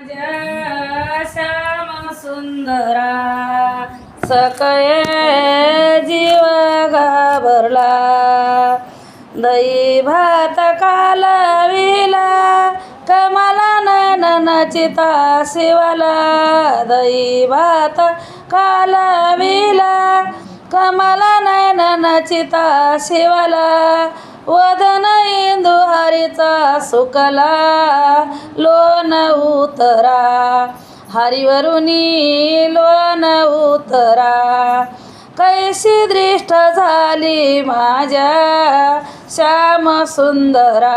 माझ्या श्याम सुंदरा सकळे जीव घाबरला दही भात कालविला कमला नयनचिता शिवला दही भात कालविला कमला नयनचिता शिवला वदन इंदू हरीचा सुकला लोन उतरा हरिवरुनी लोन उतरा कैसी दृष्ट झाली माझ्या श्याम सुंदरा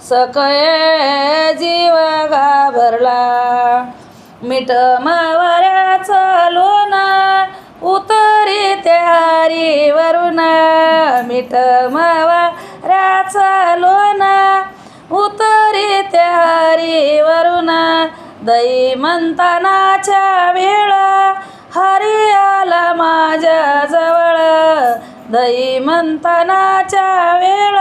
सकळे जीव घाबरला मिठ मावऱ्याचं लोण उतरी त्या हरिवरून मिठ मावऱ्याचं लोण उतरी त्या हरिवरून दही मंथनाच्या वेळ हरी आला माझ्या जवळ दही मंथनाच्या वेळ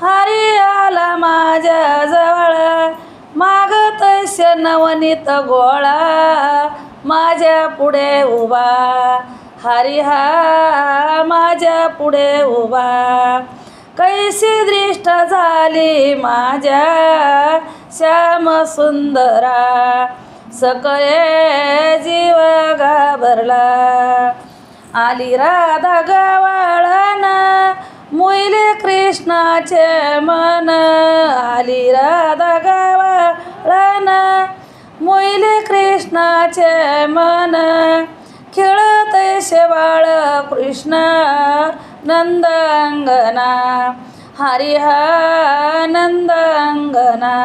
हरी आला माझ्या जवळ मागतस्य नवनीत गोळा माझ्या पुढे उभा हरी हा माझ्या पुढे उभा कैसी दृष्ट झाली माझ्या श्याम सुंदरा सकळे जीव घाबरला आली राधा गवाळण मोहिले कृष्णाचे मन आली राधा गवाळण मोहिले कृष्णाचे मन खेळत शेवाळ कृष्ण नंद अंगना हरी हा नंद अंगना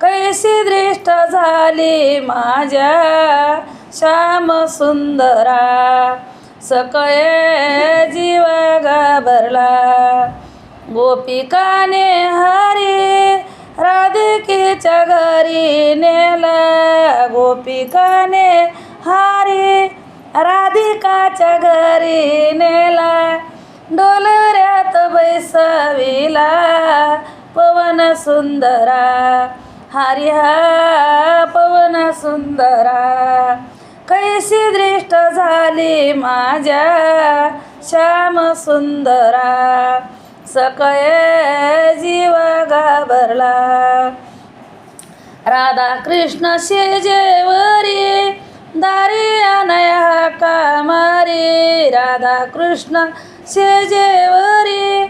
कैसी दृष्ट झाली माझ्या श्याम सुंदरा सकळे जीव घाबरला गोपिकाने हरी राधिकेच्या घरी नेला गोपिकाने हरी राधिकाच्या घरी नेला डोलऱ्यात बैसविला पवन सुंदरा हरी हा पवन सुंदरा कैसी दृष्ट झाली माझ्या श्याम सुंदरा सकळे जीव घाबरला राधा कृष्ण शेजेवरी दारी अनया कामारी राधा कृष्ण शेजेवरी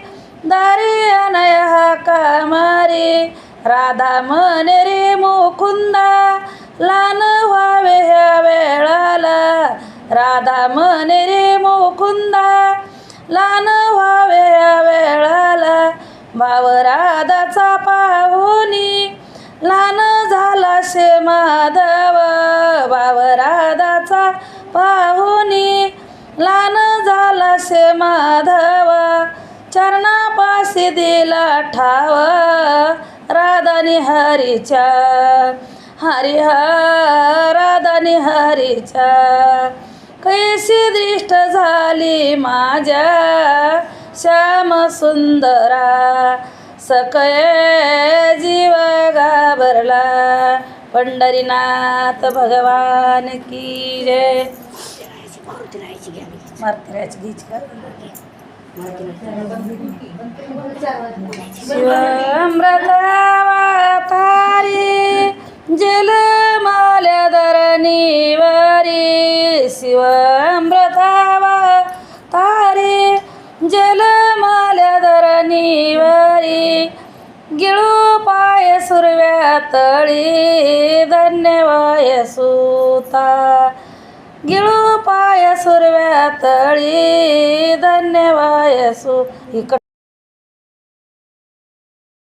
दारी अनया कामारी राधा म्हणे रे मुकुंदा लान व्हावे ह्या वेळाला राधा म्हणे रे मुकुंदा लान व्हावे ह्या वेळाला भाव राधाचा पाहुनी लान झाला शे माधव भाव राधाचा पाहुनी लान झाला शे माधव चरणापाशी दिला ठाव राधानी हरीच्या हरी हा राधानी हरीच्या कैसी दृष्ट झाली माझ्या श्याम सुंदरा सकळे जीव घाबरला पंढरीनाथ भगवान की जय मारुतीरायाची गीच का शिवामृतावतारी जलमाल्या धरणीवरी शिवामृतावतारी जलमाल्या धरणीवरी गिळू पाय सुरव्या तळी धन्यवाय सुता गिळू पाय सुरव्या तळी धन्यवाय सु